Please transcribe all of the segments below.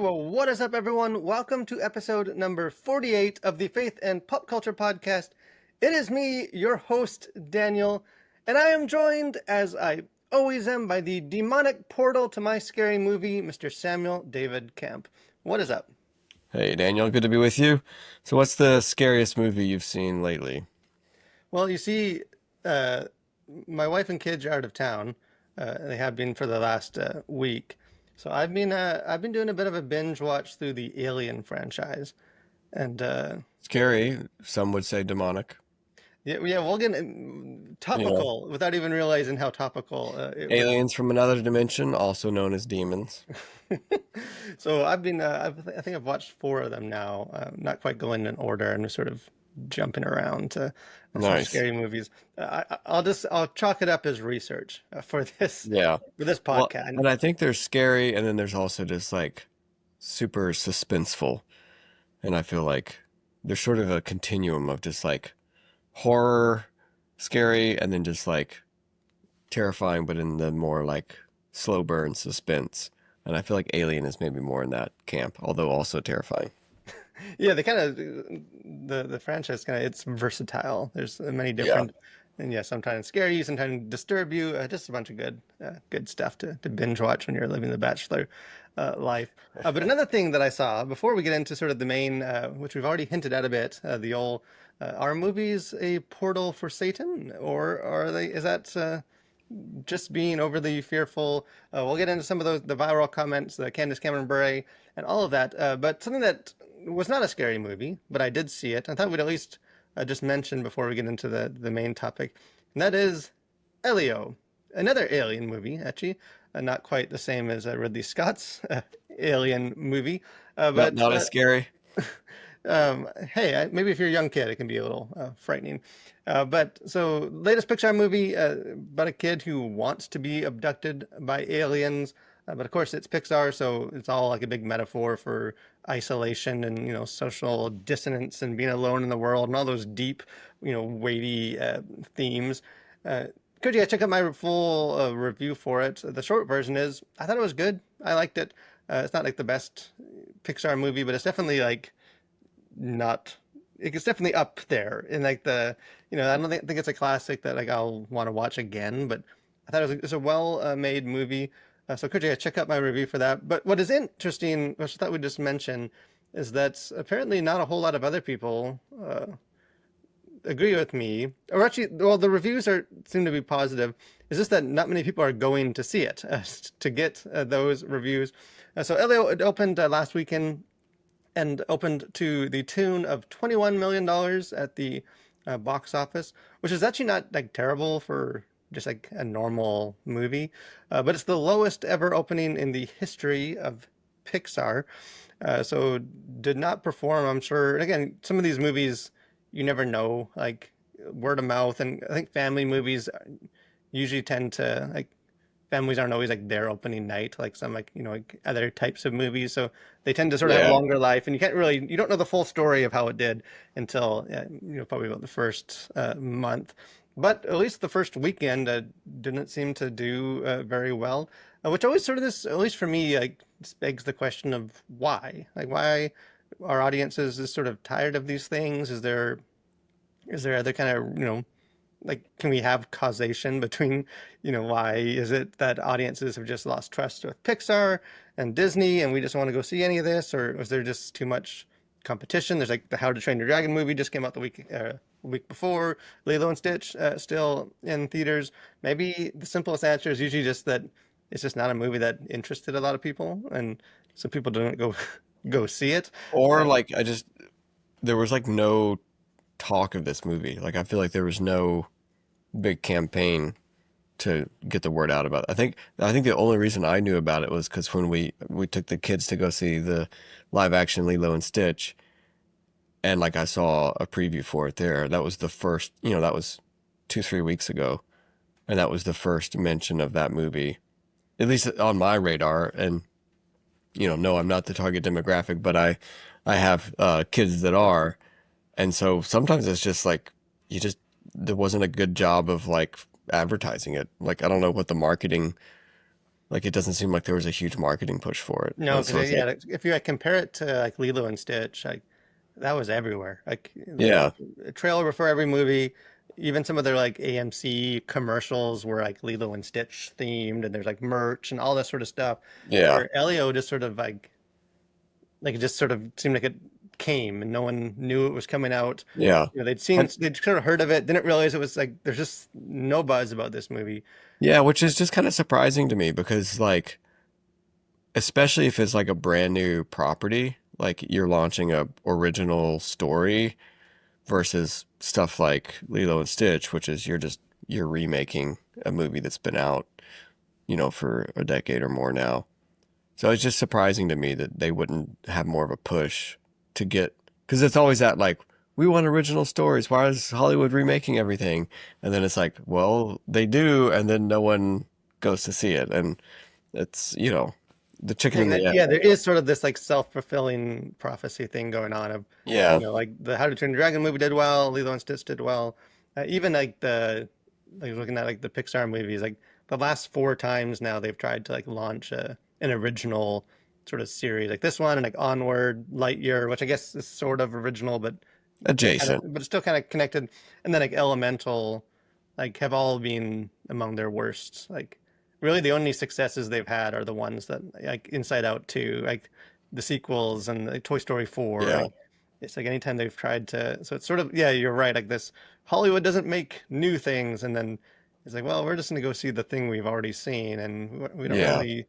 Well, what is up, everyone? Welcome to episode number 48 of the Faith and Pop Culture Podcast. It is me, your host, Daniel, and I am joined, as I always am, by the demonic portal to my scary movie, Mr. Samuel David Camp. What is up? Hey, Daniel, good to be with you. So, what's the scariest movie you've seen lately? Well, you see, uh, my wife and kids are out of town. They have been for the last week. So I've been doing a bit of a binge watch through the Alien franchise. And Scary, some would say demonic. yeah, we'll get You know, topical without even realizing how topical it would. aliens from another dimension, also known as demons. So I think I've watched four of them now. Not quite going in order, and sort of jumping around to some Nice. scary movies. I'll chalk it up as research for this Yeah. Well, podcast. and I think there's scary, and then there's also just like super suspenseful. And I feel like there's sort of a continuum of just like horror, scary, and then just like terrifying, but in the more like slow burn suspense. And I feel like Alien is maybe more in that camp, although also terrifying. Yeah, they kind of the franchise kind of it's versatile. There's many Yeah. different, and yeah, sometimes scare you, sometimes disturb you. Just a bunch of good stuff to binge watch when you're living the bachelor life. But another thing that I saw before we get into sort of the main, which we've already hinted at a bit, the old are movies a portal for Satan, or are they? Is that just being overly fearful? We'll get into some of the viral comments, the Candice Cameron Bure, and all of that. But something that was not a scary movie, but I did see it. I thought we'd at least just mention before we get into the main topic, and that is Elio, another Alien movie, actually. Not quite the same as Ridley Scott's Alien movie, Not but not as scary. hey, maybe if you're a young kid, it can be a little frightening. But so, latest Pixar movie about a kid who wants to be abducted by aliens. But of course, it's Pixar, so it's all like a big metaphor for isolation and social dissonance and being alone in the world and all those deep, weighty themes. Uh, Could you check out my full review for it? The short version is I thought it was good. I liked it. It's not like the best Pixar movie, but it's definitely like not it's definitely up there in like I don't think it's a classic that like I'll want to watch again, but I thought it was a well made movie. So could you check out my review for that? But what is interesting, which I thought we'd just mention, is that apparently not a whole lot of other people agree with me, or actually, well, the reviews are seem to be positive. It's just that not many people are going to see it to get those reviews. So Elio, it opened last weekend and opened to the tune of $21 million at the box office, which is actually not like terrible for just like a normal movie, but it's the lowest ever opening in the history of Pixar. So did not perform, I'm sure. And again, some of these movies you never know, like word of mouth, and I think family movies usually tend to like families aren't always like their opening night, like some like like other types of movies. So they tend to sort of have Yeah. longer life, and you don't know the full story of how it did until probably about the first month. But at least the first weekend didn't seem to do very well, which always sort of this, at least for me, like just begs the question of why, like why our audiences is sort of tired of these things. Is there other kind of like can we have causation between why is it that audiences have just lost trust with Pixar and Disney and we just want to go see any of this, or was there just too much competition? There's like the How to Train Your Dragon movie just came out the week before. Lilo and Stitch still in theaters. Maybe the simplest answer is usually just that it's just not a movie that interested a lot of people, and so people don't go go see it. Or uh, like there was like no talk of this movie. Like I feel like there was no big campaign to get the word out about it. I think the only reason I knew about it was because when we took the kids to go see the live action Lilo and Stitch, and like I saw a preview for it there. That was the first, that was 2-3 weeks ago, and that was the first mention of that movie, at least on my radar. And no, I'm not the target demographic, but I have kids that are, and so sometimes it's just like you just there wasn't a good job of like advertising it. Like I don't know what the marketing Like it doesn't seem like there was a huge marketing push for it. No, So because it's like, yeah, like, if you like, compare it to like Lilo and Stitch, like that was everywhere. Like yeah, a trailer before every movie, even some of their like AMC commercials were like Lilo and Stitch themed, and there's like merch and all this sort of stuff. yeah, Where Elio just sort of like it just sort of seemed like it came and no one knew it was coming out. yeah. You know, And they'd sort of heard of it, didn't realize it was like there's just no buzz about this movie. yeah, which is just kind of surprising to me because like, especially if it's like a brand new property, like you're launching a original story versus stuff like Lilo and Stitch, which is you're remaking a movie that's been out, for a decade or more now. So it's just surprising to me that they wouldn't have more of a push to get, because it's always that like, we want original stories. Why is Hollywood remaking everything? And then it's like, well, they do, and then no one goes to see it. And it's, the chicken and the egg. Yeah, there is sort of this like self-fulfilling prophecy thing going on of, Yeah, like the How to Train Your Dragon movie did well, Lilo and Stitch did well. Even like looking at like the Pixar movies, like the last four times now they've tried to like launch an original sort of series, like this one and like Onward, Lightyear, which I guess is sort of original, adjacent. but it's still kind of connected. And then like Elemental, like have all been among their worst. Like really the only successes they've had are the ones that like Inside Out 2, like the sequels and like, Toy Story 4. Yeah, Like it's like anytime they've tried to, so it's sort of, yeah, you're right. Like this Hollywood doesn't make new things, and then it's like, well, we're just gonna go see the thing we've already seen, and we don't yeah, really,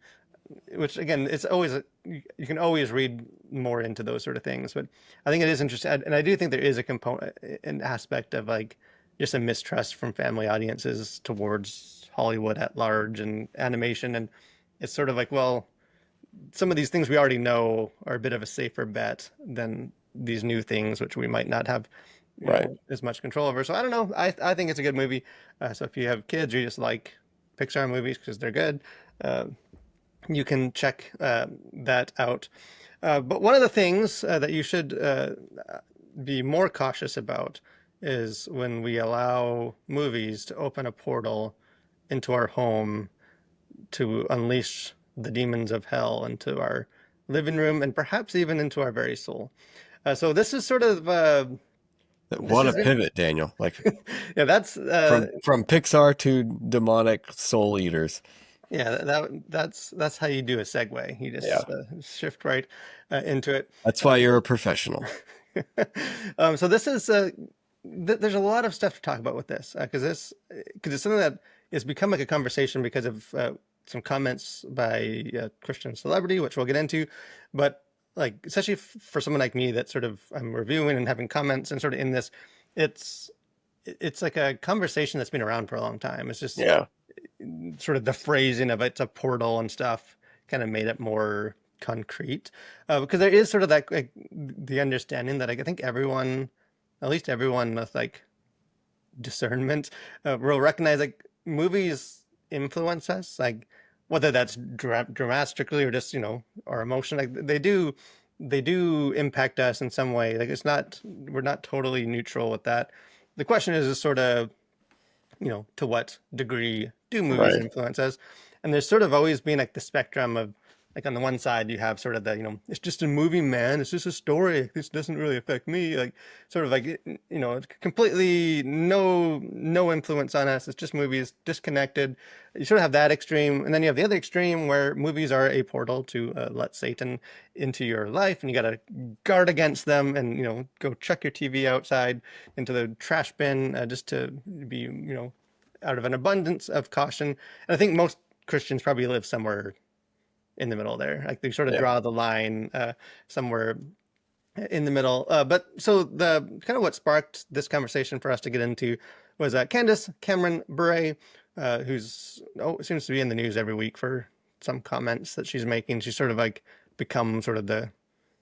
which again, it's always you can always read more into those sort of things. But I think it is interesting, and I do think there is a component, an aspect of like just a mistrust from family audiences towards Hollywood at large and animation, and it's sort of like, well, some of these things we already know are a bit of a safer bet than these new things, which we might not have, right. as much control over. So I don't know. I think it's a good movie. So if you have kids or you just like Pixar movies because they're good, uh, you can check that out. But one of the things that you should be more cautious about is when we allow movies to open a portal into our home to unleash the demons of hell into our living room and perhaps even into our very soul. So this is sort of this What a is pivot, Daniel. Like yeah, that's from Pixar to demonic soul eaters. yeah, that's how you do a segue. You Yeah. just shift right into it. That's why you're a professional. So this is there's a lot of stuff to talk about with this because it's something that has become like a conversation because of some comments by a Christian celebrity, which we'll get into, but like especially for someone like me that sort of I'm reviewing and having comments and sort of in this, it's it's like a conversation that's been around for a long time. It's just Yeah. sort of the phrasing of it's a portal and stuff kind of made it more concrete because there is sort of that like the understanding that I think everyone, at least everyone with like discernment, will recognize like movies influence us, like whether that's dramatically or just our emotion, like they do impact us in some way. Like it's not, we're not totally neutral with that. The question is sort of, to what degree do movies Right. influence us? And there's sort of always been like the spectrum of like on the one side you have sort of the, it's just a movie, man. It's just a story. This doesn't really affect me. Like sort of like, it's completely no influence on us. It's just movies, disconnected. You sort of have that extreme. And then you have the other extreme where movies are a portal to let Satan into your life, and you got to guard against them and, go chuck your TV outside into the trash bin just to be, out of an abundance of caution. And I think most Christians probably live somewhere in the middle there. Like they sort of Yeah. draw the line somewhere in the middle. But so the kind of what sparked this conversation for us to get into was Candice Cameron Bure, who's seems to be in the news every week for some comments that she's making. She's sort of like become sort of the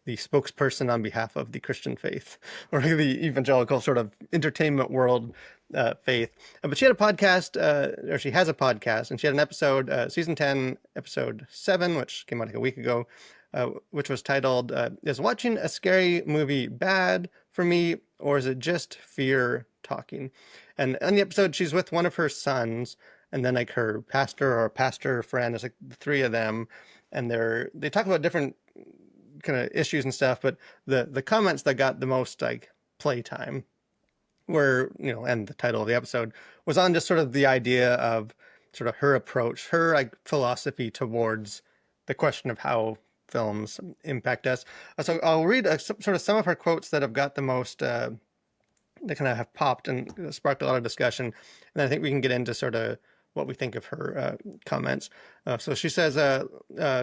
spokesperson on behalf of the Christian faith or the evangelical sort of entertainment world faith. But she had a podcast, or she has a podcast, and she had an episode, season 10, episode 7, which came out like a week ago, which was titled, Is Watching a Scary Movie Bad for Me, or is it just fear talking? And on the episode, she's with one of her sons, and then like her pastor or pastor friend. It's like the three of them, and they talk about different kind of issues and stuff. But the comments that got the most like playtime were, and the title of the episode was on just sort of the idea of sort of her approach, her like philosophy towards the question of how films impact us. So I'll read sort of some of her quotes that have got the most that kind of have popped and sparked a lot of discussion. And then I think we can get into sort of what we think of her comments. So she says,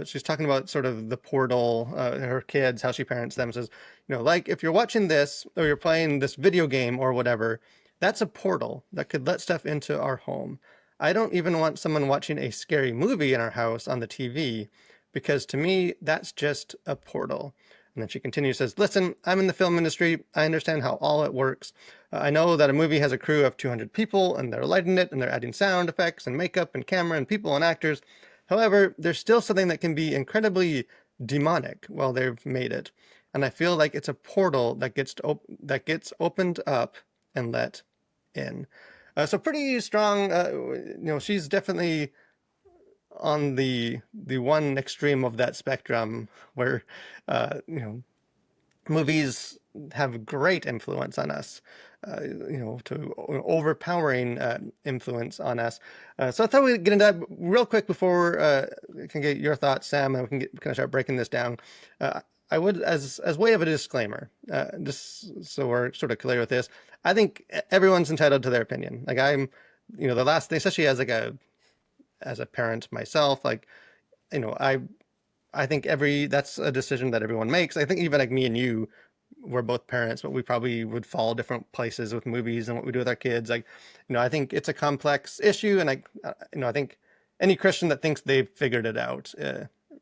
she's talking about sort of the portal, her kids, how she parents them. Says, like if you're watching this or you're playing this video game or whatever, that's a portal that could let stuff into our home. I don't even want someone watching a scary movie in our house on the TV because to me, that's just a portal. And then she continues, says, listen, I'm in the film industry. I understand how all it works. I know that a movie has a crew of 200 people and they're lighting it and they're adding sound effects and makeup and camera and people and actors. However, there's still something that can be incredibly demonic while they've made it. And I feel like it's a portal that gets opened up and let in. So pretty strong. She's definitely on the one extreme of that spectrum where movies have great influence on us, to overpowering influence on us. So I thought we'd get into that real quick before I can get your thoughts, Sam, and we can start breaking this down. I would, as way of a disclaimer, just so we're sort of clear with this, I think everyone's entitled to their opinion. Like I'm, the last thing, especially as a parent myself, like, you know, I I think that's a decision that everyone makes. I think even like me and you, we're both parents, but we probably would fall different places with movies and what we do with our kids. Like, I think it's a complex issue, and I think any Christian that thinks they've figured it out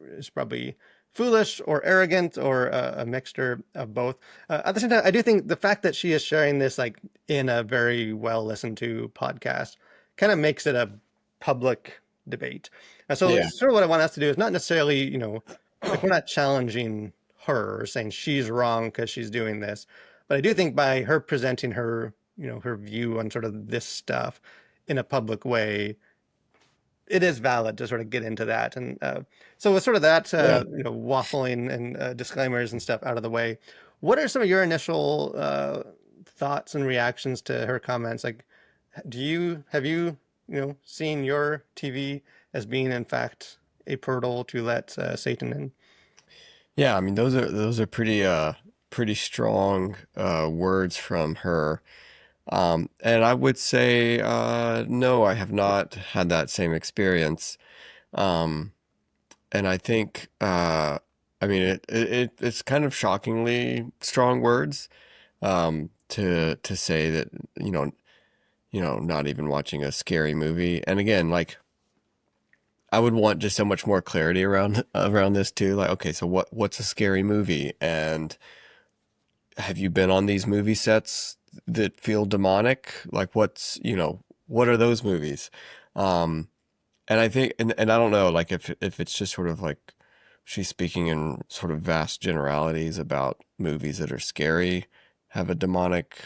is probably foolish or arrogant or a mixture of both. At the same time, I do think the fact that she is sharing this like in a very well listened to podcast kind of makes it a public debate. So Yeah. sort of what I want us to do is not necessarily, like we're not challenging her or saying she's wrong because she's doing this, but I do think by her presenting her, her view on sort of this stuff in a public way, it is valid to sort of get into that. And so with sort of that, Yeah. waffling and disclaimers and stuff out of the way, what are some of your initial thoughts and reactions to her comments? Like, have you, seen your TV as being in fact a portal to let Satan in? Yeah, I mean those are pretty strong words from her. And I would say no, I have not had that same experience. Um, and I think I mean it's kind of shockingly strong words to say that, not even watching a scary movie. And again, like I would want just so much more clarity around this too. Like, okay, so what's a scary movie? And have you been on these movie sets that feel demonic? Like what are those movies? Um, and I think, and I don't know, like if it's just sort of like she's speaking in sort of vast generalities about movies that are scary, have a demonic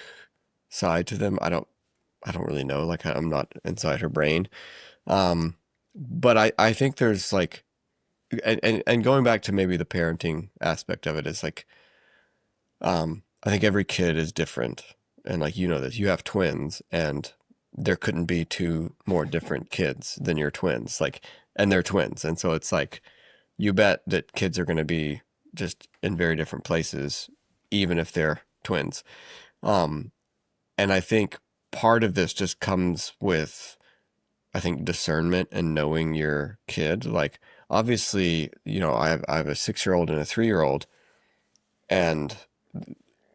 side to them. I don't really know. Like I'm not inside her brain. Um, but I think there's like, and going back to maybe the parenting aspect of it is like, I think every kid is different. And like, this, you have twins and there couldn't be two more different kids than your twins. Like, and they're twins. And so it's like, you bet that kids are going to be just in very different places, even if they're twins. Um, and I think part of this just comes with, I think, discernment and knowing your kid. Like, obviously, I have a 6-year-old and a 3-year-old, and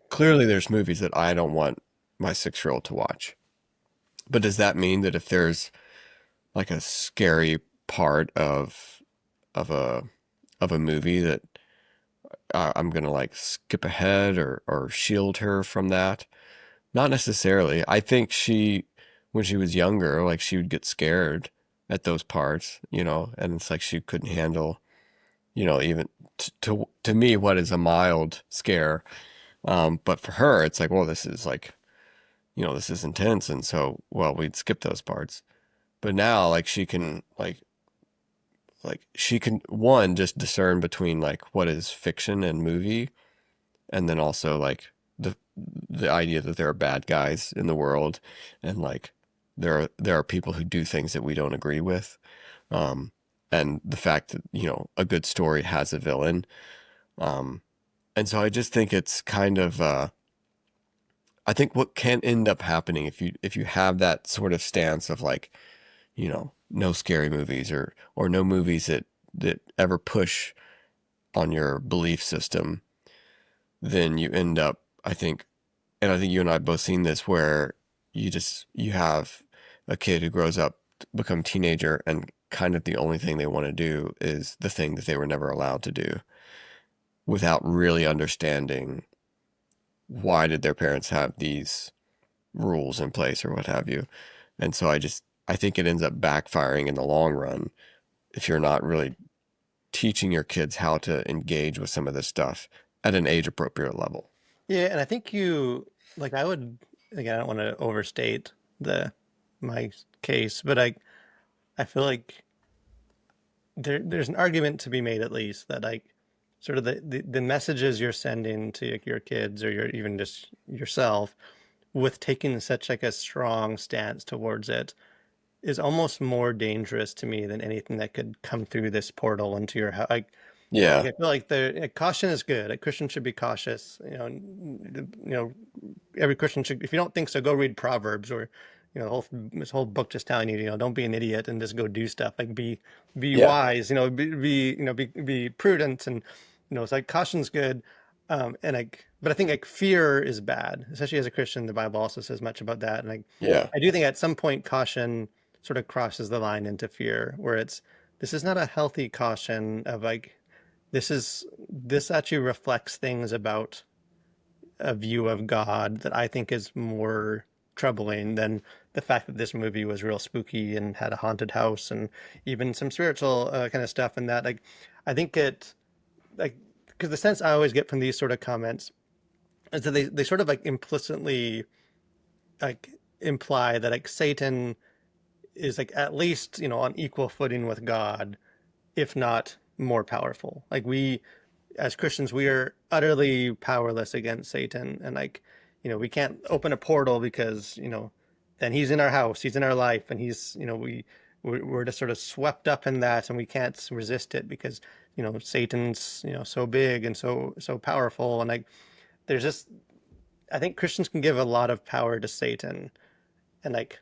clearly there's movies that I don't want my 6-year-old to watch. But does that mean that if there's like a scary part of a movie that I'm gonna like skip ahead or shield her from that? Not necessarily. I think when she was younger, like she would get scared at those parts, and it's like she couldn't handle, even to me, what is a mild scare. But for her, it's like, well, this is like, this is intense. And so, well, we'd skip those parts. But now, like she can she can one just discern between like what is fiction and movie, and then also like the idea that there are bad guys in the world, and like there are people who do things that we don't agree with, um, and the fact that a good story has a villain, um, and so I just think it's kind of I think what can end up happening if you have that sort of stance of like no scary movies or no movies that ever push on your belief system, then you end up, I think, and I think you and I have both seen this, where you have a kid who grows up, become a teenager, and kind of the only thing they want to do is the thing that they were never allowed to do, without really understanding why did their parents have these rules in place or what have you. And so I think it ends up backfiring in the long run if you're not really teaching your kids how to engage with some of this stuff at an age appropriate level. Yeah, and I think you like I would again, I don't want to overstate the my case, but I feel like there's an argument to be made at least that like sort of the messages you're sending to like, your kids or your even just yourself with taking such like a strong stance towards it is almost more dangerous to me than anything that could come through this portal into your house. Like Yeah. I feel like the caution is good. Like Christians should be cautious. Every Christian should. If you don't think so, go read Proverbs or, this whole book just telling you, don't be an idiot and just go do stuff. Like be Yeah. wise. Be prudent and, it's like caution's good. But I think like fear is bad, especially as a Christian. The Bible also says much about that. And like, Yeah. I do think at some point caution sort of crosses the line into fear, where this is not a healthy caution of like this actually reflects things about a view of God that I think is more troubling than the fact that this movie was real spooky and had a haunted house and even some spiritual kind of stuff. And that, like, I think it, like, because the sense I always get from these sort of comments is that they sort of like implicitly like imply that like Satan is like at least, on equal footing with God, if not more powerful. Like we, as Christians, we are utterly powerless against Satan. And like, we can't open a portal because, then he's in our house, he's in our life, and he's, we're just sort of swept up in that and we can't resist it because, Satan's, so big and so powerful. And like, there's just, I think Christians can give a lot of power to Satan and like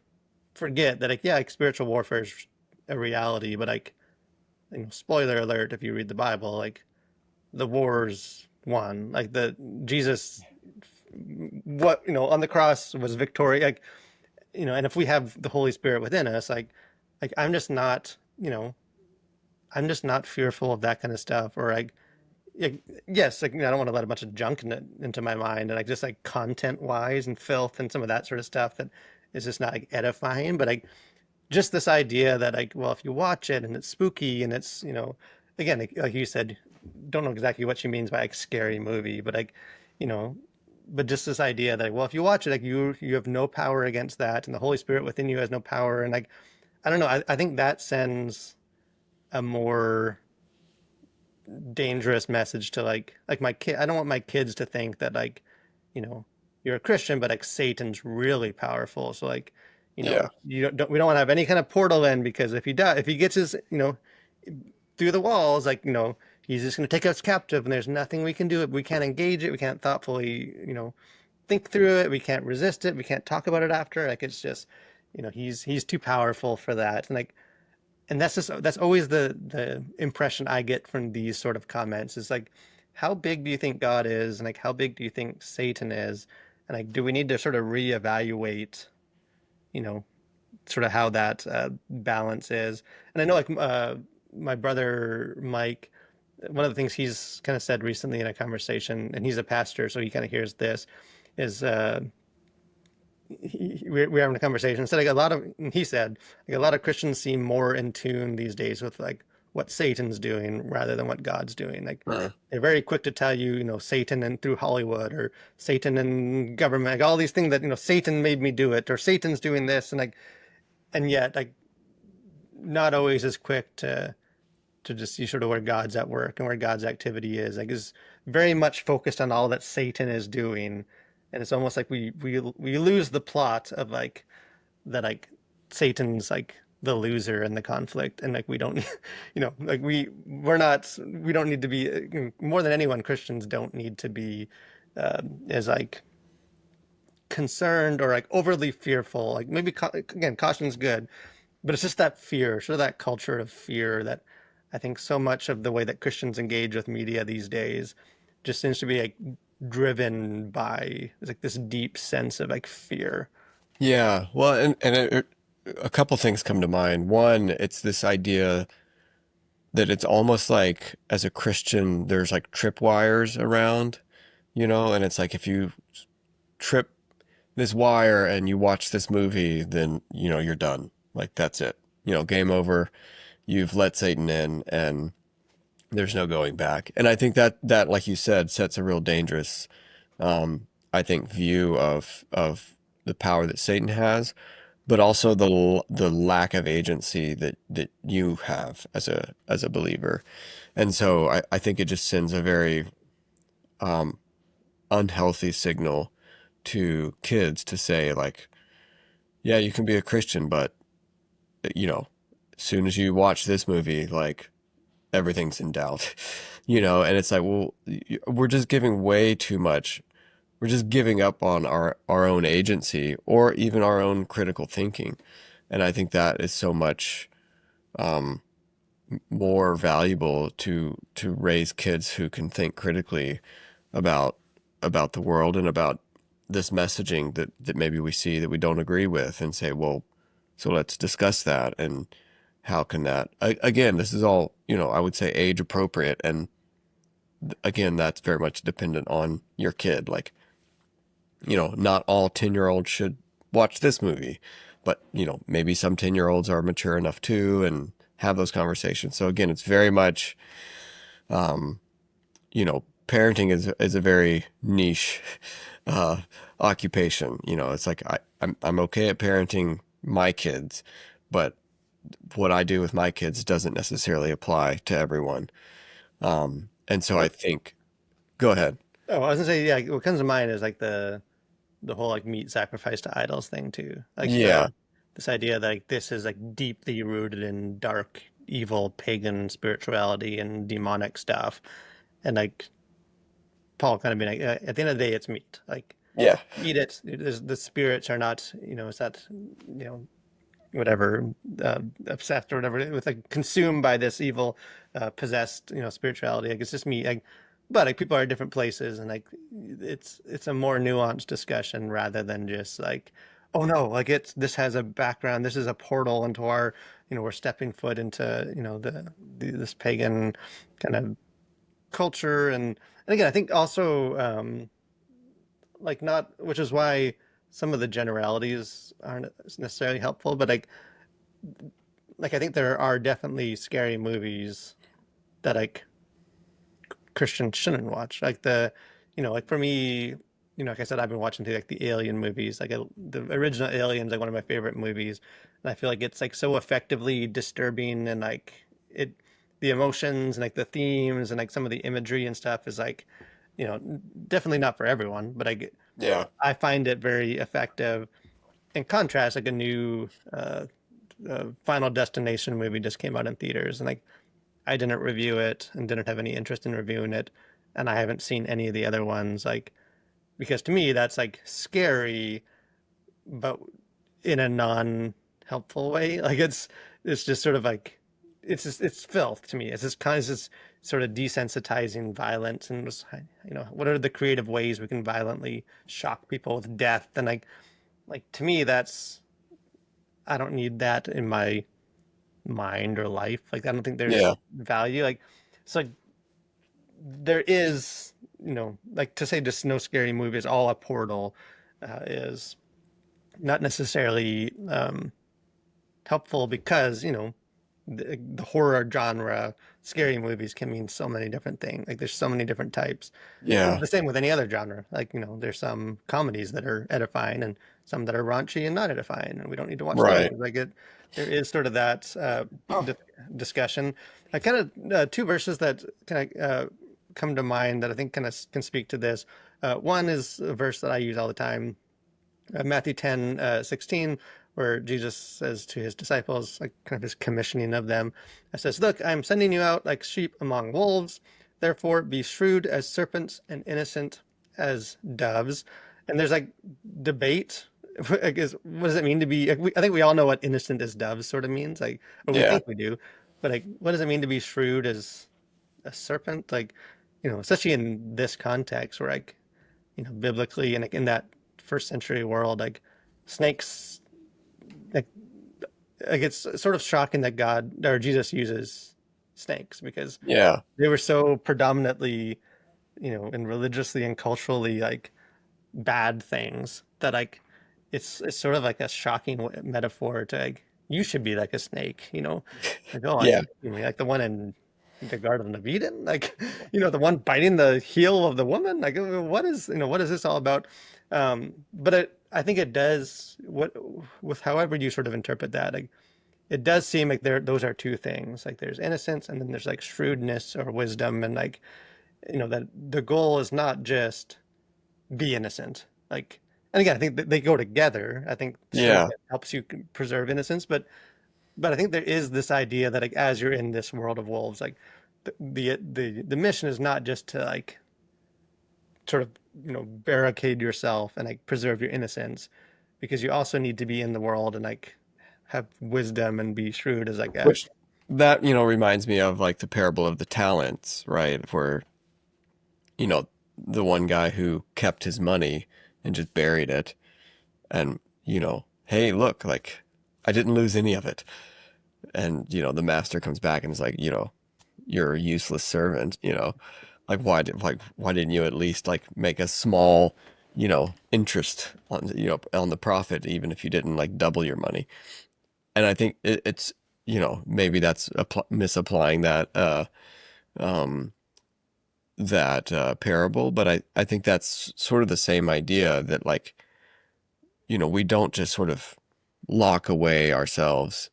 forget that, like, yeah, like spiritual warfare is a reality, but like, spoiler alert, if you read the Bible, like, the wars won. Like the Jesus, what on the cross was victory. Like and if we have the Holy Spirit within us, like I'm just not fearful of that kind of stuff. Or like yes, like I don't want to let a bunch of junk into my mind, and like just like content wise and filth and some of that sort of stuff that is just not like edifying. But like just this idea that like, well, if you watch it and it's spooky and it's again like you said, don't know exactly what she means by like scary movie, but like you know but just this idea that, well, if you watch it, like you have no power against that and the Holy Spirit within you has no power. And like I don't know, I think that sends a more dangerous message to like my kid. I don't want my kids to think that like you know you're a Christian but like Satan's really powerful, so like Yeah. we don't want to have any kind of portal in, because if he gets his through the walls, like he's just going to take us captive and there's nothing we can do. We can't engage it, we can't thoughtfully think through it, we can't resist it, we can't talk about it after. Like it's just he's too powerful for that. And like that's always the impression I get from these sort of comments is like, how big do you think God is, and like how big do you think Satan is, and like do we need to sort of reevaluate you know sort of how that balance is. And I know like my brother Mike, one of the things he's kind of said recently in a conversation, and he's a pastor, so he kind of hears this, is we're having a conversation. So like he said, like a lot of Christians seem more in tune these days with like what Satan's doing rather than what God's doing. Like Uh, they're very quick to tell you, Satan and through Hollywood, or Satan and government, like all these things that, Satan made me do it, or Satan's doing this. And like, and yet like not always as quick to just see sort of where God's at work and where God's activity is. Like is very much focused on all that Satan is doing, and it's almost like we lose the plot of like that like Satan's like the loser in the conflict, and like we don't, like we don't need to be more than anyone. Christians don't need to be as like concerned or like overly fearful. Like maybe again, caution's good, but it's just that fear, sort of that culture of fear that I think so much of the way that Christians engage with media these days just seems to be like driven by like this deep sense of like fear. Yeah, well, a couple things come to mind. One, it's this idea that it's almost like as a Christian, there's like tripwires around, and it's like if you trip this wire and you watch this movie, then you're done. Like that's it. Game over. You've let Satan in, and there's no going back. And I think that like you said sets a real dangerous, I think, view of the power that Satan has, but also the lack of agency that you have as a believer. And so I think it just sends a very unhealthy signal to kids to say like, yeah, you can be a Christian, but as soon as you watch this movie, like everything's in doubt, and it's like, well, we're just giving way too much. We're just giving up on our own agency or even our own critical thinking. And I think that is so much more valuable to raise kids who can think critically about the world and about this messaging that maybe we see that we don't agree with and say, well, so let's discuss that and how can that again, this is all, I would say age appropriate, and again, that's very much dependent on your kid. Like, not all 10-year-olds should watch this movie, but maybe some 10-year-olds are mature enough too and have those conversations. So again, it's very much, parenting is a very niche uh, occupation. It's like I'm okay at parenting my kids, but what I do with my kids doesn't necessarily apply to everyone. And so I Well, think, go ahead. oh, I was gonna say, yeah, what comes to mind is like the whole like meat sacrifice to idols thing too. Like Yeah, the this idea that like this is like deeply rooted in dark, evil, pagan spirituality and demonic stuff. And like Paul kind of being like, at the end of the day, it's meat. Like yeah, eat it. The spirits are not, it's not, whatever, obsessed or whatever, with like consumed by this evil, possessed, spirituality. Like it's just me. Like, but like people are at different places, and like it's a more nuanced discussion rather than just like, oh no, like this has a background. This is a portal into our, we're stepping foot into, this pagan kind of culture, and again, I think also like not, which is why some of the generalities aren't necessarily helpful, but like I think there are definitely scary movies that like Christians shouldn't watch. Like like for me, like I said, I've been watching through like the Alien movies. Like the original Alien's like one of my favorite movies, and I feel like it's like so effectively disturbing, and like it, the emotions and like the themes and like some of the imagery and stuff is like, you know, definitely not for everyone, but yeah, I find it very effective. In contrast, like a new Final Destination movie just came out in theaters, and like I didn't review it and didn't have any interest in reviewing it, and I haven't seen any of the other ones. Like because to me that's like scary, but in a non-helpful way. Like it's just sort of like it's filth to me. It's just kind of this sort of desensitizing violence, and just, what are the creative ways we can violently shock people with death, and like to me that's, I don't need that in my mind or life. Like I don't think there's yeah, value. Like so there is, like to say just no scary movies, all a portal, is not necessarily helpful because the horror genre, scary movies can mean so many different things. Like there's so many different types. yeah, The same with any other genre. Like there's some comedies that are edifying and some that are raunchy and not edifying, and we don't need to watch those. Right. Like there is sort of that di discussion. I kind of two verses that kind of come to mind that I think kind of can speak to this. One is a verse that I use all the time, Matthew 10, 16, where Jesus says to his disciples, like kind of his commissioning of them, it says, "Look, I'm sending you out like sheep among wolves. Therefore, be shrewd as serpents and innocent as doves." And there's like debate. I guess, what does it mean to be? Like, I think we all know what innocent as doves sort of means, like, or we Yeah. think we do. But like, what does it mean to be shrewd as a serpent? Like, especially in this context where like biblically and like in that first century world, like snakes, like, it's sort of shocking that God or Jesus uses snakes because Yeah. they were so predominantly, and religiously and culturally like bad things that like it's sort of like a shocking metaphor to like you should be like a snake, like, oh, are Yeah. you kidding me? Like the one in the Garden of Eden, like the one biting the heel of the woman. Like, what is this all about? But I think it does what with however you sort of interpret that. Like, it does seem like those are two things. Like, there's innocence, and then there's like shrewdness or wisdom, and like that the goal is not just be innocent. Like, and again, I think that they go together. I think Yeah. shrewdness helps you preserve innocence, but I think there is this idea that like as you're in this world of wolves, like the mission is not just to like sort of barricade yourself and like preserve your innocence, because you also need to be in the world and like have wisdom and be shrewd as like a Which that, reminds me of like the parable of the talents, right? Where, you know, the one guy who kept his money and just buried it and, hey, look, like I didn't lose any of it. And, the master comes back and is like, you're a useless servant, like why didn't you at least like make a small, interest on, on the profit, even if you didn't like double your money. And I think it's, maybe that's misapplying um, that parable, but I think that's sort of the same idea that like, we don't just sort of lock away ourselves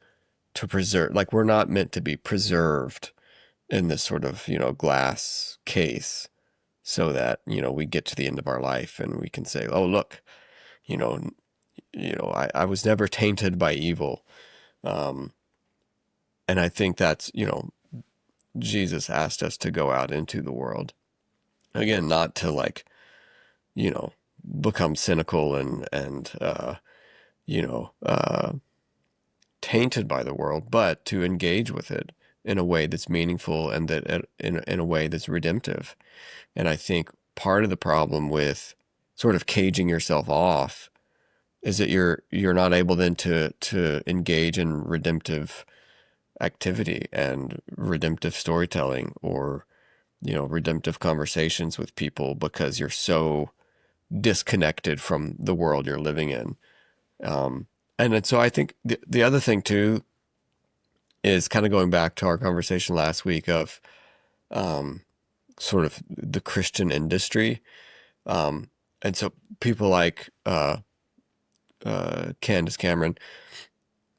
to preserve, like we're not meant to be preserved in this sort of, glass case so that, we get to the end of our life and we can say, oh, look, you know, I was never tainted by evil. Um, and I think that's, Jesus asked us to go out into the world. Again, not to like, you know, become cynical and you know, tainted by the world, but to engage with it in a way that's meaningful and that in a way that's redemptive. And I think part of the problem with sort of caging yourself off is that you're not able then to engage in redemptive activity and redemptive storytelling or redemptive conversations with people because you're so disconnected from the world you're living in. Um, and then, so I think the other thing too is kind of going back to our conversation last week of um, sort of the Christian industry. And so people like Candice Cameron,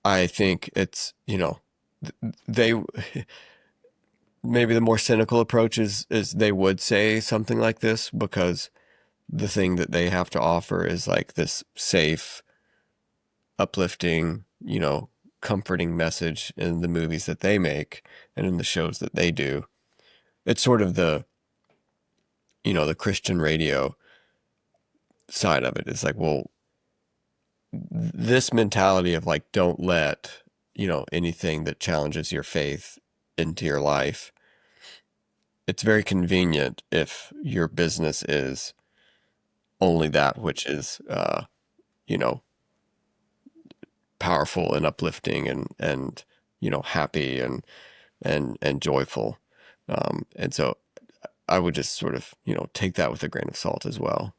I think it's, they maybe the more cynical approach is they would say something like this because the thing that they have to offer is like this safe, uplifting, comforting message in the movies that they make and in the shows that they do. It's sort of the Christian radio side of it. It's like, well, this mentality of like, don't let, anything that challenges your faith into your life. It's very convenient if your business is only that which is, you know, powerful and uplifting and happy and joyful. And so I would just sort of take that with a grain of salt as well.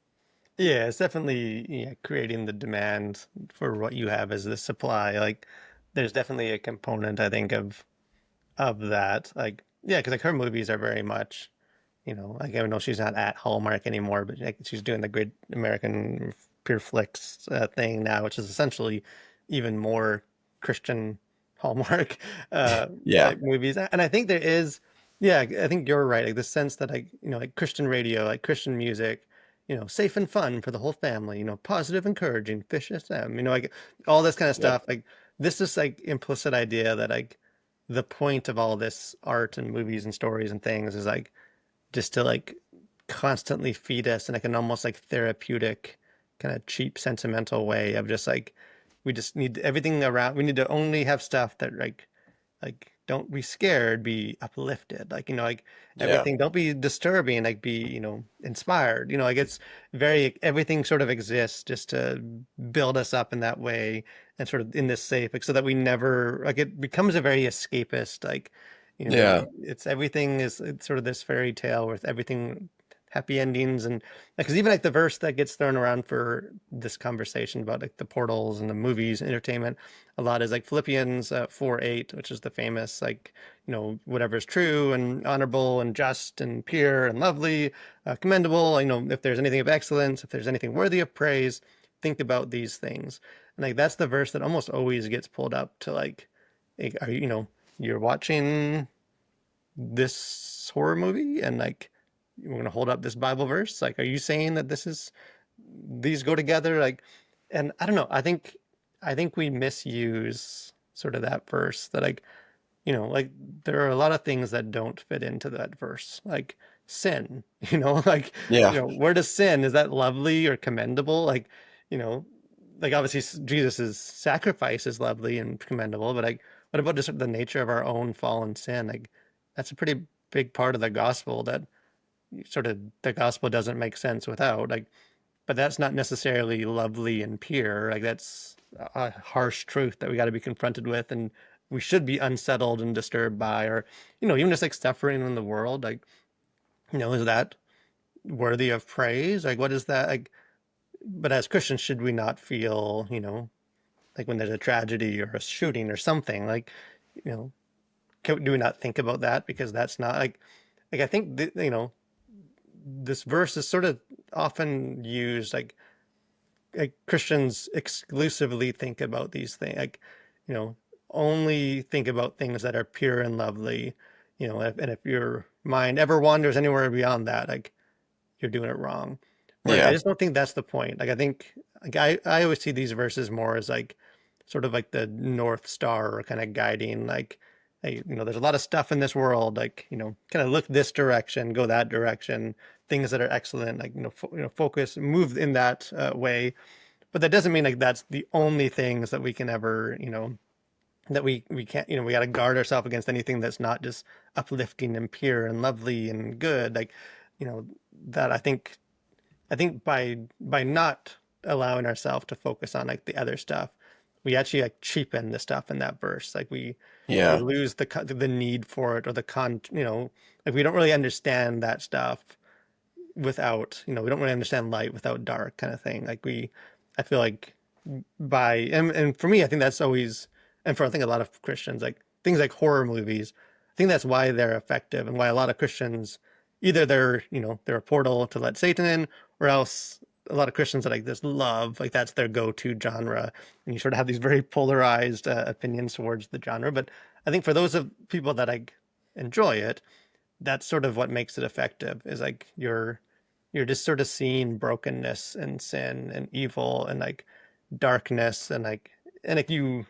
Yeah, it's definitely, yeah, creating the demand for what you have as the supply. Like, there's definitely a component, I think, of that. Like, yeah, because like her movies are very much, like, I know she's not at Hallmark anymore, but like she's doing the Great American Pure Flix thing now, which is essentially even more Christian Hallmark Yeah. type movies. And I think there is, yeah, I think you're right. Like the sense that like, like Christian radio, like Christian music, safe and fun for the whole family, positive, encouraging, Fish SM, like all this kind of Yep. stuff. Like this is like implicit idea that like the point of all this art and movies and stories and things is like just to like constantly feed us in like an almost like therapeutic kind of cheap sentimental way of just like we just need everything around, we need to only have stuff that like don't be scared, be uplifted, like like Yeah. everything, don't be disturbing, like be inspired, like it's very, everything sort of exists just to build us up in that way and sort of in this safe, like so that we never, like it becomes a very escapist, like Yeah. it's everything is, it's sort of this fairy tale with everything happy endings. And because even like the verse that gets thrown around for this conversation about like the portals and the movies entertainment a lot is like Philippians 4:8, which is the famous like whatever is true and honorable and just and pure and lovely, commendable, if there's anything of excellence, if there's anything worthy of praise, think about these things. And like that's the verse that almost always gets pulled up to like are you, you're watching this horror movie and like we're going to hold up this Bible verse, like are you saying that this is, these go together, like, and I don't know, I think we misuse sort of that verse that like like there are a lot of things that don't fit into that verse, like sin, like Yeah. where does sin, is that lovely or commendable, like you know like obviously Jesus's sacrifice is lovely and commendable, but like what about just the nature of our own fallen sin, like that's a pretty big part of the gospel that sort of the gospel doesn't make sense without, like, but that's not necessarily lovely and pure. Like that's a harsh truth that we got to be confronted with, and we should be unsettled and disturbed by, or even just like suffering in the world. Like, is that worthy of praise? Like, what is that? Like, but as Christians, should we not feel, like when there's a tragedy or a shooting or something, like, you know, do we not think about that? Because that's not like I think this verse is sort of often used like Christians exclusively think about these things, like, you know, only think about things that are pure and lovely, and if your mind ever wanders anywhere beyond that, like you're doing it wrong. Where I Yeah. just don't think that's the point. Like I think, like I always see these verses more as like sort of like the North Star kind of guiding, like, hey, there's a lot of stuff in this world, like, kind of look this direction, go that direction, things that are excellent, like, focus, move in that way, but that doesn't mean like that's the only things that we can ever, that we can't, we got to guard ourselves against anything that's not just uplifting and pure and lovely and good, like, you know that I think by not allowing ourselves to focus on like the other stuff, we actually like cheapen the stuff in that verse, like we Yeah. lose the need for it, or like we don't really understand that stuff without, we don't really understand light without dark kind of thing. Like I feel like and for me, I think that's always, and for I think a lot of Christians, like things like horror movies, I think that's why they're effective and why a lot of Christians, either they're a portal to let Satan in, or else a lot of Christians that like this love, like that's their go-to genre. And you sort of have these very polarized opinions towards the genre. But I think for those of people that like enjoy it, that's sort of what makes it effective, is like you're just sort of seeing brokenness and sin and evil and like darkness, and like you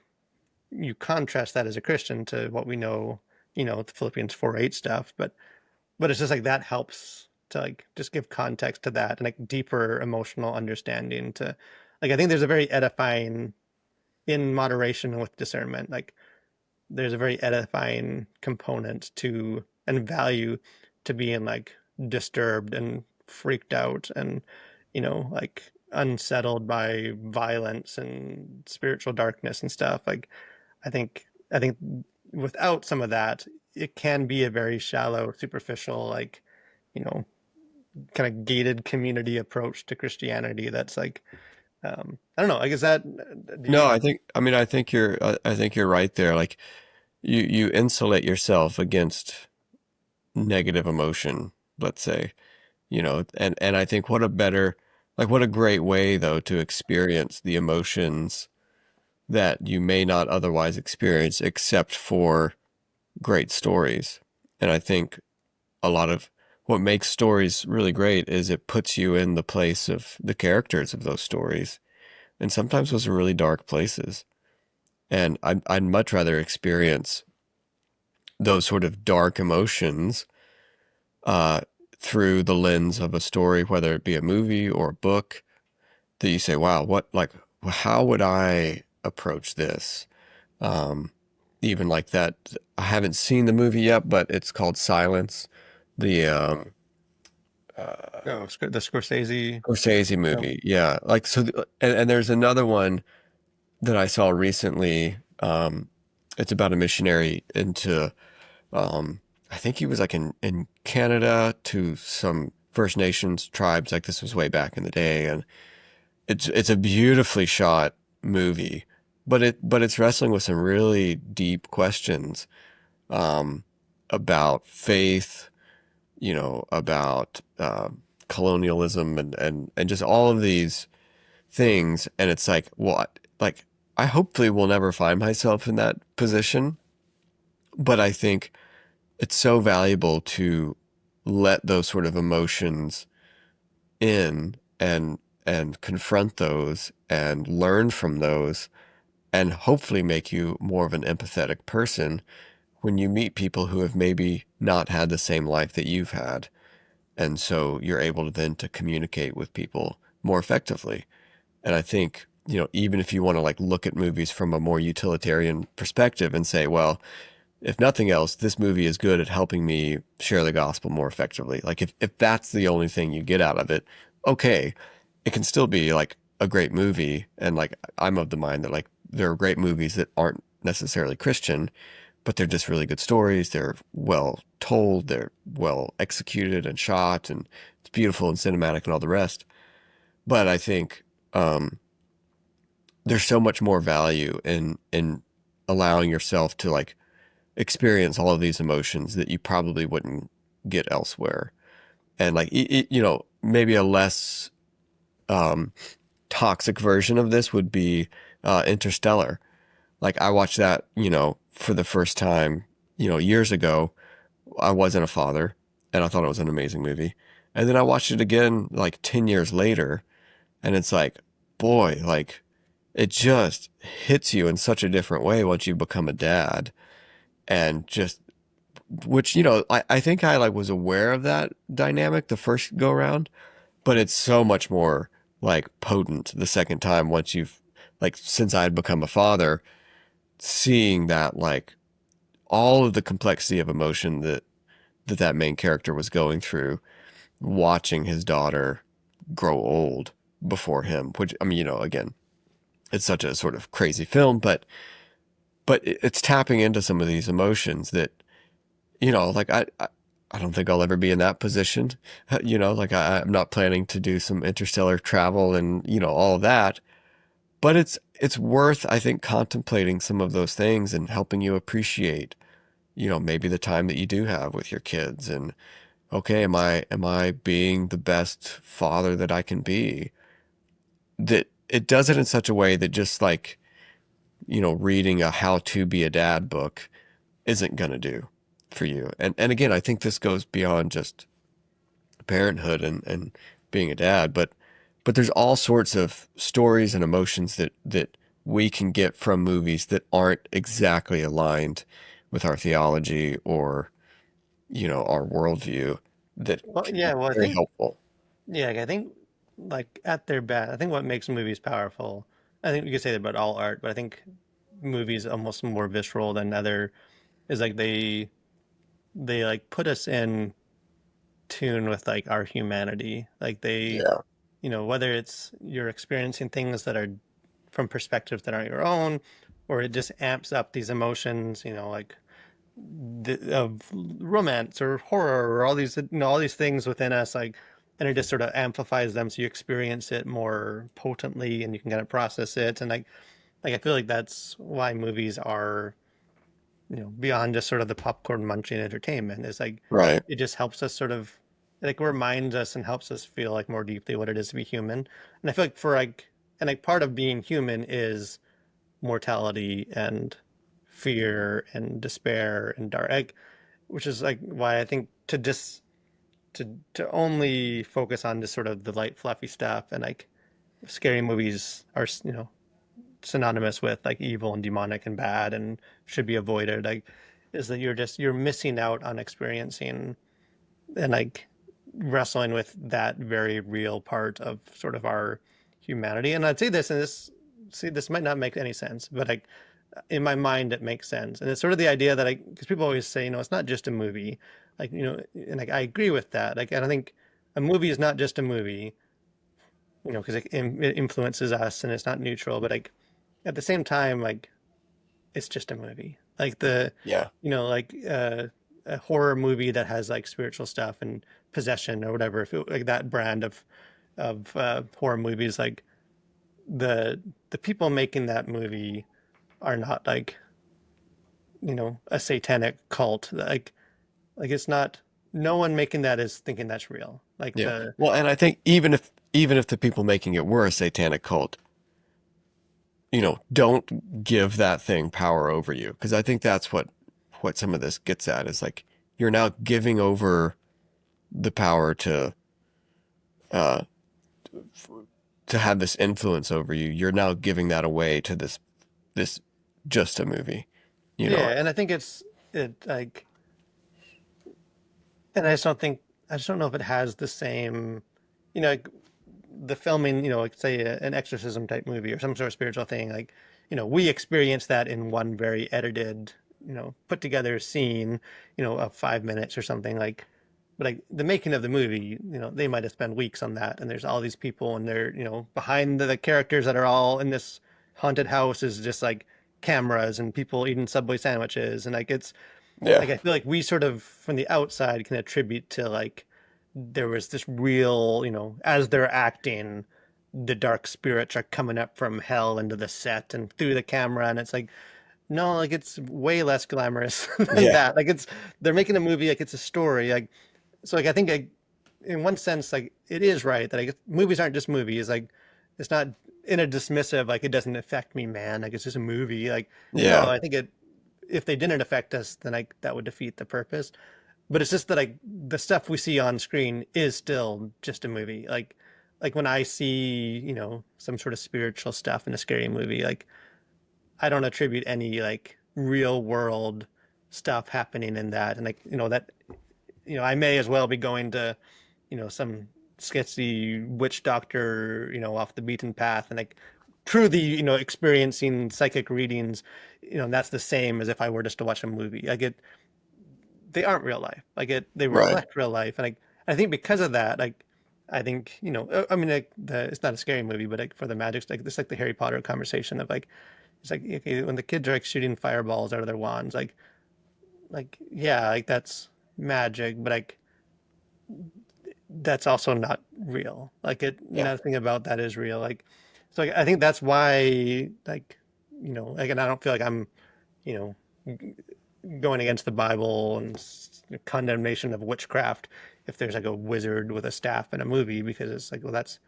contrast that as a Christian to what we know, the Philippians 4:8 stuff, but it's just like that helps to like just give context to that and like deeper emotional understanding to, like I think there's a very edifying, in moderation with discernment, like there's a very edifying component to and value to being like disturbed and freaked out and like unsettled by violence and spiritual darkness and stuff, like I think without some of that, it can be a very shallow, superficial, like you know kind of gated community approach to Christianity that's like, I don't know, like is that, do No, you, I think you're right there. Like you insulate yourself against negative emotion, let's say, and I think what a better, Like, what a great way, though, to experience the emotions that you may not otherwise experience except for great stories. And I think a lot of what makes stories really great is it puts you in the place of the characters of those stories. And sometimes those are really dark places. And I'd much rather experience those sort of dark emotions uh, through the lens of a story, whether it be a movie or a book, that you say, wow, how would I approach this? Um, Even like that, I haven't seen the movie yet, but it's called Silence, the No, the Scorsese. Scorsese No. movie. Yeah, like so, and there's another one that I saw recently. It's about a missionary into, I think he was like in Canada to some First Nations tribes. Like this was way back in the day, and it's a beautifully shot movie, but it's wrestling with some really deep questions about faith, about colonialism and just all of these things. And it's like, what? Like, I hopefully will never find myself in that position, but I think it's so valuable to let those sort of emotions in and confront those and learn from those and hopefully make you more of an empathetic person when you meet people who have maybe not had the same life that you've had. And so you're able to then to communicate with people more effectively. And I think, even if you want to like look at movies from a more utilitarian perspective and say, well, if nothing else, this movie is good at helping me share the gospel more effectively. Like if that's the only thing you get out of it, okay, it can still be like a great movie. And like I'm of the mind that like there are great movies that aren't necessarily Christian, but they're just really good stories. They're well told, they're well executed and shot, and it's beautiful and cinematic and all the rest. But I think there's so much more value in allowing yourself to like experience all of these emotions that you probably wouldn't get elsewhere. And like maybe a less um, toxic version of this would be Interstellar. Like I watched that, for the first time, years ago. I wasn't a father, and I thought it was an amazing movie. And then I watched it again like 10 years later, and it's like, boy, like it just hits you in such a different way once you become a dad. And just, which, I think I like was aware of that dynamic the first go around, but it's so much more like potent the second time once you've, like, since I had become a father, seeing that, like, all of the complexity of emotion that main character was going through, watching his daughter grow old before him, which, I mean, again, it's such a sort of crazy film, but it's tapping into some of these emotions that, like I don't think I'll ever be in that position. Like I'm not planning to do some interstellar travel and, all of that, but it's worth, I think, contemplating some of those things and helping you appreciate, maybe the time that you do have with your kids. And okay, am I being the best father that I can be? That it does it in such a way that just like, reading a how to be a dad book isn't going to do for you. And again, I think this goes beyond just parenthood and being a dad, but there's all sorts of stories and emotions that we can get from movies that aren't exactly aligned with our theology or, our worldview that Well, can yeah. be Well, I very think helpful. yeah, like, I think like at their best, I think what makes movies powerful. I think you could say that about all art, but I think movies almost more visceral than other is like they like put us in tune with like our humanity. Like they, Yeah. whether it's you're experiencing things that are from perspectives that aren't your own, or it just amps up these emotions, like of romance or horror or all these, all these things within us, like, and it just sort of amplifies them so you experience it more potently and you can kind of process it. And like I feel like that's why movies are, beyond just sort of the popcorn munching entertainment. Is like Right. it just helps us sort of like reminds us and helps us feel like more deeply what it is to be human. And I feel like for like and like part of being human is mortality and fear and despair and dark, like, which is like why I think to only focus on just sort of the light fluffy stuff and like scary movies are synonymous with like evil and demonic and bad and should be avoided, like is that you're missing out on experiencing and like wrestling with that very real part of sort of our humanity. And I'd say this, and this, see, this might not make any sense, but like in my mind, it makes sense. And it's sort of the idea that because people always say, it's not just a movie, like, and like I agree with that. Like, I don't think a movie is not just a movie, because it influences us and it's not neutral, but like at the same time, like it's just a movie. Like Yeah. like a horror movie that has like spiritual stuff and possession or whatever, if like that brand of horror movies, like the people making that movie are not like, a satanic cult. Like it's not, no one making that is thinking that's real. Like Yeah. Well, and I think even if the people making it were a satanic cult, don't give that thing power over you, because I think that's what some of this gets at, is like you're now giving over the power uh to have this influence over you. You're now giving that away to this just a movie, you know. yeah, and I think it like, and I just don't know if it has the same, like the filming, like say an exorcism type movie or some sort of spiritual thing, like, we experience that in one very edited, put together scene, of 5 minutes or something, like, but like the making of the movie, they might have spent weeks on that, and there's all these people and they're, behind the characters that are all in this haunted house is just like cameras and people eating Subway sandwiches, and like it's Yeah. like I feel like we sort of from the outside can attribute to like there was this real, as they're acting, the dark spirits are coming up from hell into the set and through the camera, and it's like no, like it's way less glamorous than Yeah. that. Like they're making a movie, like it's a story, like so like I think like in one sense like it is right that like movies aren't just movies, like it's not in a dismissive like it doesn't affect me, man, like it's just a movie, like no, Yeah. I think it if they didn't affect us then like that would defeat the purpose. But it's just that like the stuff we see on screen is still just a movie. Like when I see, some sort of spiritual stuff in a scary movie, like I don't attribute any like real world stuff happening in that. And like, that, I may as well be going to, some sketchy witch doctor, off the beaten path and like truly, experiencing psychic readings, and that's the same as if I were just to watch a movie. Like they aren't real life. Like they Right. reflect real life, and like I think because of that, like I think I mean, like it's not a scary movie, but like for the magic, like this, like the Harry Potter conversation of like it's like okay, when the kids are like shooting fireballs out of their wands, like yeah, like that's magic, but like that's also not real. Like Yeah. nothing about that is real. Like so, like, I think that's why like like, and I don't feel like I'm you know going against the Bible and condemnation of witchcraft if there's like a wizard with a staff in a movie because it's like, well, that's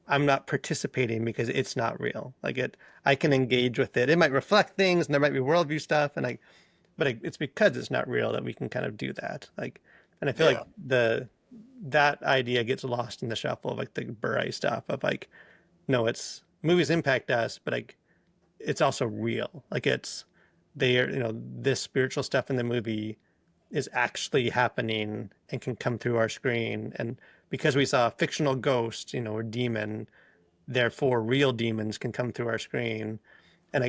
I'm not participating because it's not real. Like I can engage with it. It might reflect things and there might be worldview stuff and like, but it's because it's not real that we can kind of do that. Like, and I feel like Yeah. that idea gets lost in the shuffle of like the Bure stuff of like, no, it's movies impact us, but like it's also real. Like they are, this spiritual stuff in the movie is actually happening and can come through our screen. And because we saw a fictional ghost, or demon, therefore real demons can come through our screen. And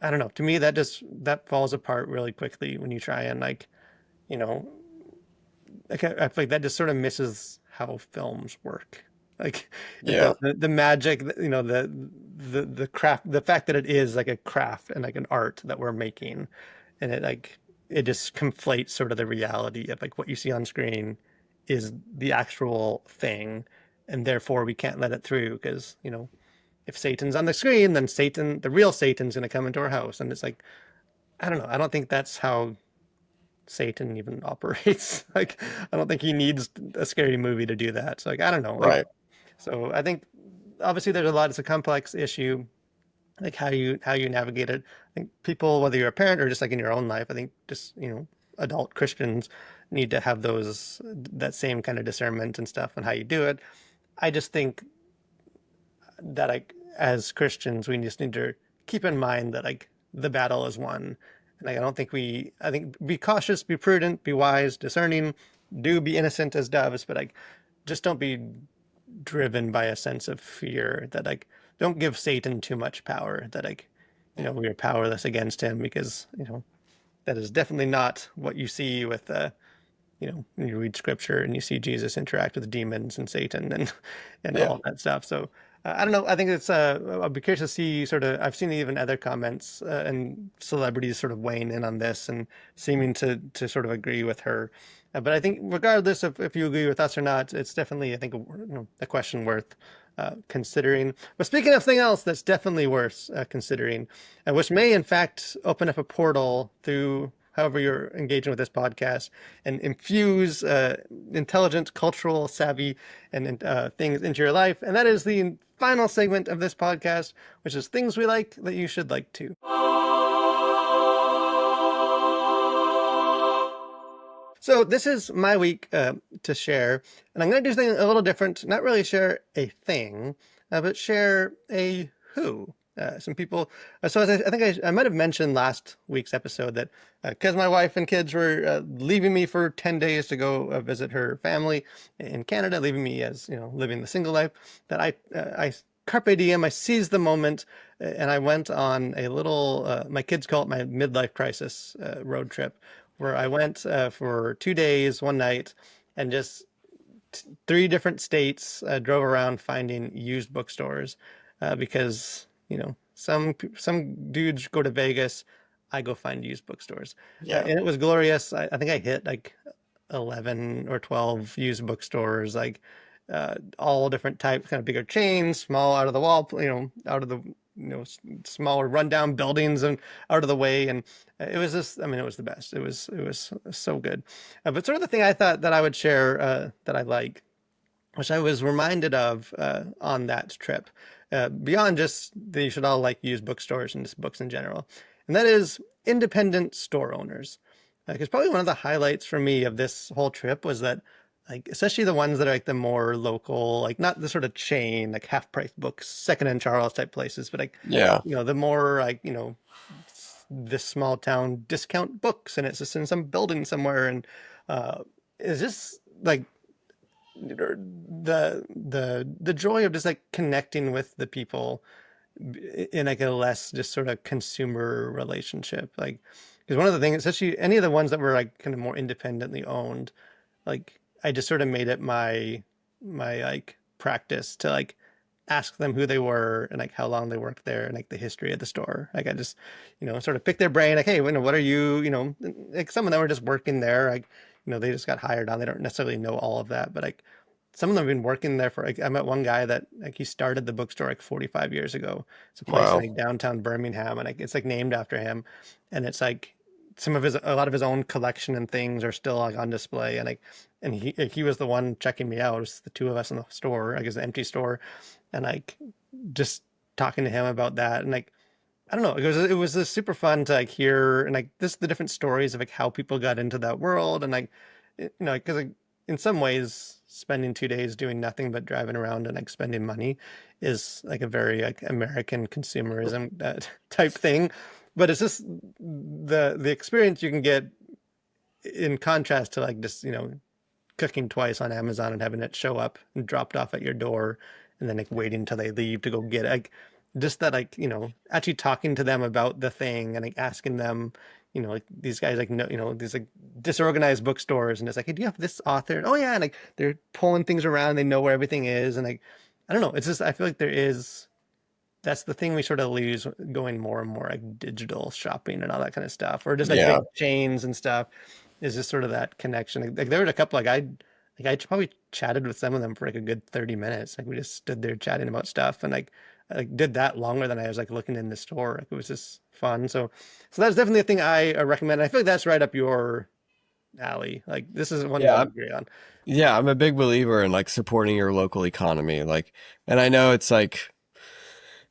I don't know. To me, that falls apart really quickly when you try and like, you know, like I feel like that just sort of misses how films work. Like Yeah. the magic, the craft, the fact that it is like a craft and like an art that we're making, and it just conflates sort of the reality of like what you see on screen is the actual thing, and therefore we can't let it through because if Satan's on the screen, then the real Satan's going to come into our house, and it's like I don't know. I don't think that's how Satan even operates. Like, I don't think he needs a scary movie to do that. So, like, I don't know. Like, Right. so I think obviously there's a lot. It's a complex issue, like how you navigate it. I think people, whether you're a parent or just like in your own life, I think just adult Christians need to have that same kind of discernment and stuff on how you do it. I just think that like as Christians, we just need to keep in mind that like the battle is won. And like, I think be cautious, be prudent, be wise, discerning, do be innocent as doves, but like just don't be driven by a sense of fear that like don't give Satan too much power that like we are powerless against him because that is definitely not what you see with when you read scripture and you see Jesus interact with demons and Satan and Yeah. all that stuff. So I don't know. I think it's I'll be curious to see sort of. I've seen even other comments and celebrities sort of weighing in on this and seeming to sort of agree with her. But I think regardless of if you agree with us or not, it's definitely I think a question worth considering. But speaking of something else that's definitely worth considering, which may in fact open up a portal through however you're engaging with this podcast and infuse intelligent, cultural savvy, and things into your life. And that is the final segment of this podcast, which is things we like that you should like too. So this is my week to share, and I'm going to do something a little different. Not really share a thing, but share a who. Some people. So as I think I might have mentioned last week's episode that because my wife and kids were leaving me for 10 days to go visit her family in Canada, leaving me as living the single life, that I carpe diem, I seized the moment, and I went on a little. My kids call it my midlife crisis road trip where I went for 2 days, one night, and just three different states, drove around finding used bookstores because some dudes go to Vegas, I go find used bookstores, Yeah. and it was glorious. I think I hit like 11 or 12 used bookstores, like all different types, kind of bigger chains, small, out of the wall, out of the smaller rundown buildings and out of the way. And it was just, I mean, it was the best. It was so good. But sort of the thing I thought that I would share that I like, which I was reminded of on that trip, beyond just that you should all like use bookstores and just books in general, and that is independent store owners. Because probably one of the highlights for me of this whole trip was that, like, especially the ones that are like the more local, like not the sort of chain, like half price books, second and Charles type places, but like, Yeah. the more like, this small town discount books and it's just in some building somewhere. And it's just like, the joy of just like connecting with the people in like a less just sort of consumer relationship, like because one of the things, especially any of the ones that were like kind of more independently owned, like I just sort of made it my like practice to like ask them who they were and like how long they worked there and like the history of the store. Like I just sort of pick their brain, like, hey, what are you, like some of them are just working there, like they just got hired on, they don't necessarily know all of that, but like some of them have been working there for like I met one guy that like he started the bookstore like 45 years ago. It's a place in Wow. like downtown Birmingham and like it's like named after him, and it's like a lot of his own collection and things are still like on display, and like and he was the one checking me out. It was the two of us in the store, like it's an empty store, and like just talking to him about that, and like I don't know, it was just super fun to like hear and like this the different stories of like how people got into that world, and like because like in some ways spending 2 days doing nothing but driving around and like spending money is like a very like American consumerism type thing, but it's just the experience you can get in contrast to like just cooking twice on Amazon and having it show up and dropped off at your door and then like waiting until they leave to go get it. Like just that like, actually talking to them about the thing and like asking them, like these guys like no, these like disorganized bookstores and it's like, hey, do you have this author? Oh yeah, and like they're pulling things around, they know where everything is, and like I don't know, it's just I feel like that's the thing we sort of lose going more and more like digital shopping and all that kind of stuff, or just like Yeah. big chains and stuff. Is just sort of that connection. Like there were a couple I probably chatted with some of them for like a good 30 minutes. Like we just stood there chatting about stuff and like I like did that longer than I was like looking in the store. Like it was just fun. So that's definitely a thing I recommend. I feel like that's right up your alley. Like this is one that Yeah, we agree on. yeah, I'm a big believer in like supporting your local economy. Like, and I know it's like,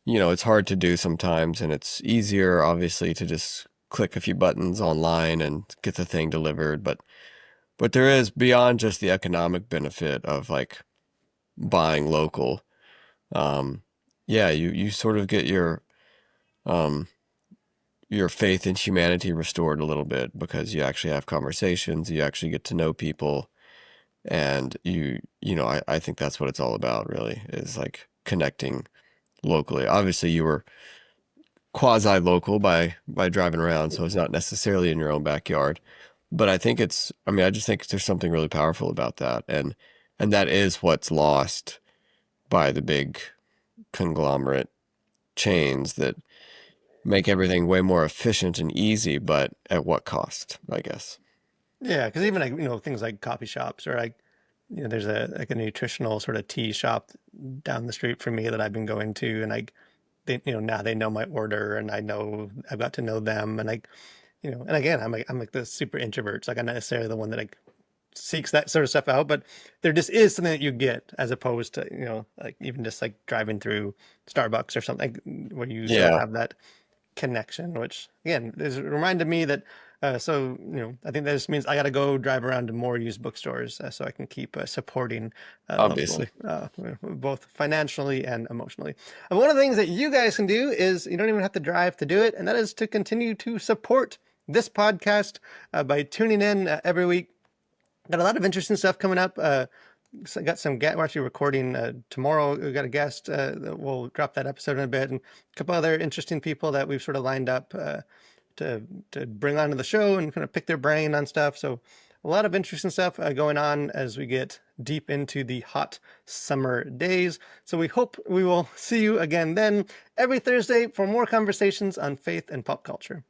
it's hard to do sometimes, and it's easier, obviously, to just click a few buttons online and get the thing delivered. But there is beyond just the economic benefit of like buying local. Um, yeah, you sort of get um, your faith in humanity restored a little bit because you actually have conversations, you actually get to know people, and I think that's what it's all about, really, is like connecting locally. Obviously, you were quasi local by driving around, so it's not necessarily in your own backyard. But I mean, I just think there's something really powerful about that, and that is what's lost by the big conglomerate chains that make everything way more efficient and easy, but at what cost, I guess. Yeah, because even like things like coffee shops or like there's a nutritional sort of tea shop down the street from me that I've been going to, and like they now they know my order, and I've got to know them, and like and again I'm like the super introvert, so like I'm not necessarily the one that like seeks that sort of stuff out, but there just is something that you get as opposed to like even just like driving through Starbucks or something where you still Yeah, have that connection, which again is reminded me that so I think that just means I got to go drive around to more used bookstores so I can keep supporting local, obviously. both financially and emotionally. And one of the things that you guys can do is you don't even have to drive to do it, and that is to continue to support this podcast by tuning in every week. Got a lot of interesting stuff coming up. So I got some we're actually recording tomorrow. We got a guest that will drop that episode in a bit, and a couple other interesting people that we've sort of lined up to bring onto the show and kind of pick their brain on stuff. So a lot of interesting stuff going on as we get deep into the hot summer days. So we hope we will see you again then every Thursday for more conversations on faith and pop culture.